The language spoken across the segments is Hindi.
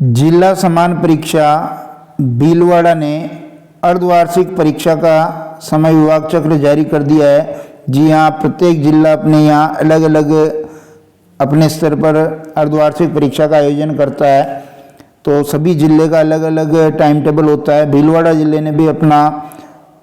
जिला समान परीक्षा भीलवाड़ा ने अर्धवार्षिक परीक्षा का समय विभाग चक्र जारी कर दिया है। जी हाँ, प्रत्येक जिला अपने यहाँ अलग अलग अपने स्तर पर अर्धवार्षिक परीक्षा का आयोजन करता है, तो सभी जिले का अलग अलग टाइम टेबल होता है। भीलवाड़ा जिले ने भी अपना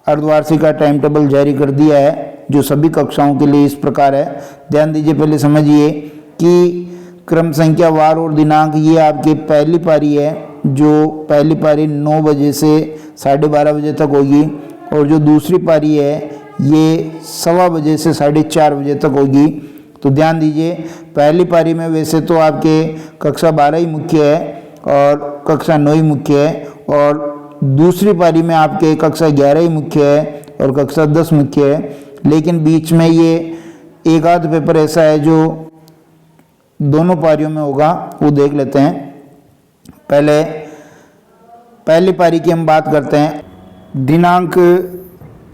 अर्धवार्षिक का टाइम टेबल जारी कर दिया है, जो सभी कक्षाओं के लिए इस प्रकार है। ध्यान दीजिए, पहले समझिए कि क्रम संख्या वार और दिनांक ये आपकी पहली पारी है, जो पहली पारी 9 बजे से 12:30 बजे तक होगी, और जो दूसरी पारी है ये 1:15 बजे से 4:30 बजे तक होगी। तो ध्यान दीजिए, पहली पारी में वैसे तो आपके कक्षा 12 ही मुख्य है और कक्षा 9 ही मुख्य है, और दूसरी पारी में आपके कक्षा 11 ही मुख्य है और कक्षा 10 मुख्य है। लेकिन बीच में ये एक आध पेपर ऐसा है जो दोनों पारियों में होगा, वो देख लेते हैं। पहली पारी की हम बात करते हैं। दिनांक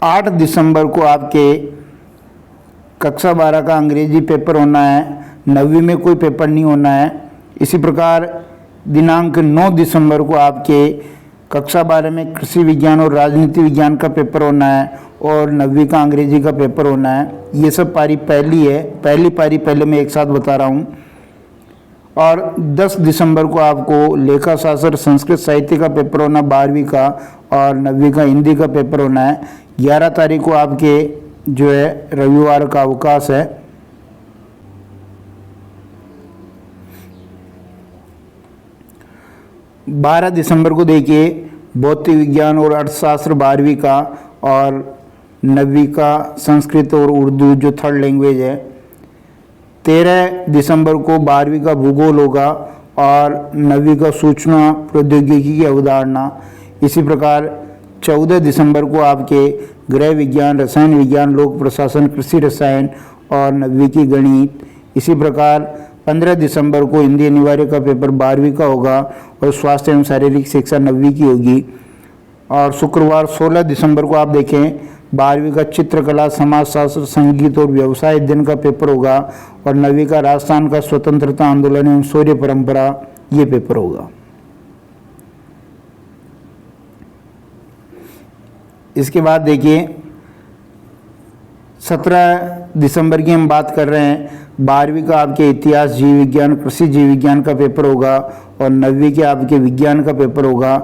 8 दिसंबर को आपके कक्षा 12 का अंग्रेजी पेपर होना है, 9वीं में कोई पेपर नहीं होना है। इसी प्रकार दिनांक 9 दिसंबर को आपके कक्षा 12 में कृषि विज्ञान और राजनीति विज्ञान का पेपर होना है और 9वीं का अंग्रेजी का पेपर होना है। ये सब पारी पहली है, पहली पारी पहले मैं एक साथ बता रहा हूँ। और 10 दिसंबर को आपको लेखा शास्त्र संस्कृत साहित्य का पेपर होना 12वीं का, और 9वीं का हिंदी का पेपर होना है। 11 तारीख को आपके जो है रविवार का अवकाश है। बारह दिसंबर को देखिए भौतिक विज्ञान और अर्थशास्त्र 12वीं का, और 9वीं का संस्कृत और उर्दू जो थर्ड लैंग्वेज है। 13 दिसंबर को 12वीं का भूगोल होगा और 9वीं का सूचना प्रौद्योगिकी की अवधारणा। इसी प्रकार 14 दिसंबर को आपके गृह विज्ञान, रसायन विज्ञान, लोक प्रशासन, कृषि रसायन और 9वीं की गणित। इसी प्रकार 15 दिसंबर को हिंदी अनिवार्य का पेपर 12वीं का होगा और स्वास्थ्य एवं शारीरिक शिक्षा 9वीं की होगी। और शुक्रवार 16 दिसंबर को आप देखें 12वीं का चित्रकला, समाजशास्त्र, संगीत और व्यवसाय अध्ययन का पेपर होगा, और 9वीं का राजस्थान का स्वतंत्रता आंदोलन एवं शौर्य परंपरा ये पेपर होगा। इसके बाद देखिए 17 दिसंबर की हम बात कर रहे हैं। 12वीं का आपके इतिहास, जीव विज्ञान, कृषि जीव विज्ञान का पेपर होगा, और 9वीं के आपके विज्ञान का पेपर होगा।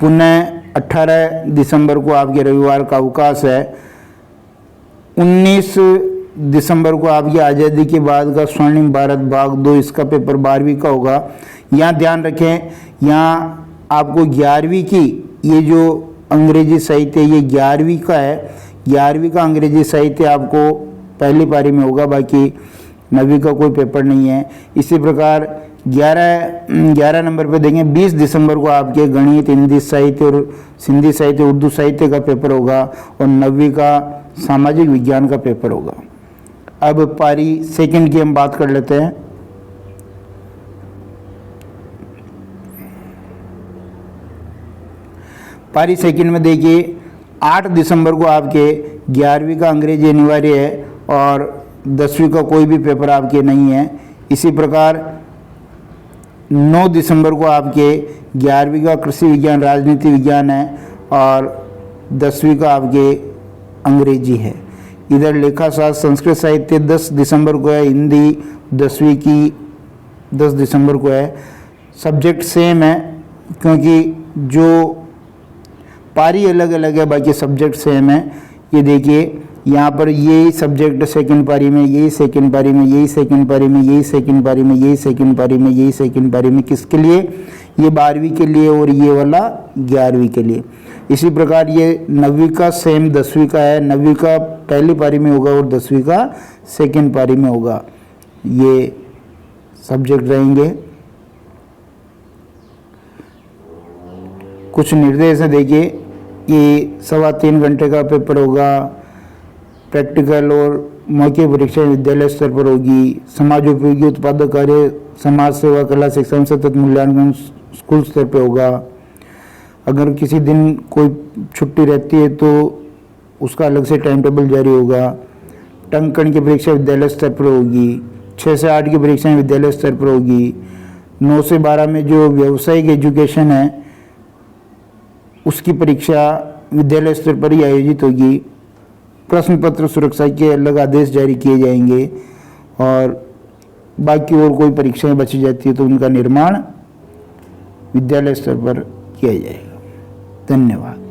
पुनः 18 दिसंबर को आपके रविवार का अवकाश है। 19 दिसंबर को आपकी आज़ादी के बाद का स्वर्णिम भारत भाग 2 इसका पेपर 12वीं का होगा। यहाँ ध्यान रखें, यहाँ आपको 11वीं की ये जो अंग्रेजी साहित्य ये 11वीं का है। 11वीं का अंग्रेजी साहित्य आपको पहली पारी में होगा, बाकी 9वीं का कोई पेपर नहीं है। इसी प्रकार 11 नंबर पे देखें 20 दिसंबर को आपके गणित, हिंदी साहित्य और सिंधी साहित्य, उर्दू साहित्य का पेपर होगा, और 9वीं का सामाजिक विज्ञान का पेपर होगा। अब पारी सेकंड की हम बात कर लेते हैं। पारी सेकंड में देखिए 8 दिसंबर को आपके 11वीं का अंग्रेजी अनिवार्य है और 10वीं का कोई भी पेपर आपके नहीं है। इसी प्रकार 9 दिसंबर को आपके 11वीं का कृषि विज्ञान, राजनीति विज्ञान है, और 10वीं का आपके अंग्रेजी है। इधर लेखा शास्त्र संस्कृत साहित्य 10 दिसंबर को है, हिंदी 10वीं की 10 दिसंबर को है। सब्जेक्ट सेम है क्योंकि जो पारी अलग अलग है, बाकी सब्जेक्ट सेम है। ये देखिए यहाँ पर यही सब्जेक्ट सेकंड पारी में, यही सेकंड पारी में, यही सेकंड पारी में, यही सेकंड पारी में, यही सेकंड पारी में, यही सेकंड पारी में। किसके लिए? ये 12वीं के लिए, और ये वाला 11वीं के लिए। इसी प्रकार ये 9वीं का सेम 10वीं का है। 9वीं का पहली पारी में होगा और 10वीं का सेकंड पारी में होगा। ये सब्जेक्ट रहेंगे। कुछ निर्देश है देखिए, ये 3.25 घंटे का पेपर होगा। प्रैक्टिकल और मौखिक परीक्षा विद्यालय स्तर पर होगी। समाज उपयोगी उत्पादक कार्य, समाज सेवा, कला शिक्षण, सतत मूल्यांकन स्कूल स्तर पर होगा। अगर किसी दिन कोई छुट्टी रहती है तो उसका अलग से टाइम टेबल जारी होगा। टंकण की परीक्षा विद्यालय स्तर पर होगी। 6 से 8 की परीक्षाएं विद्यालय स्तर पर होगी। 9 से 12 में जो व्यावसायिक एजुकेशन है उसकी परीक्षा विद्यालय स्तर पर ही आयोजित होगी। प्रश्न पत्र सुरक्षा के अलग आदेश जारी किए जाएंगे और बाकी और कोई परीक्षाएं बची जाती है तो उनका निर्माण विद्यालय स्तर पर किया जाएगा। धन्यवाद।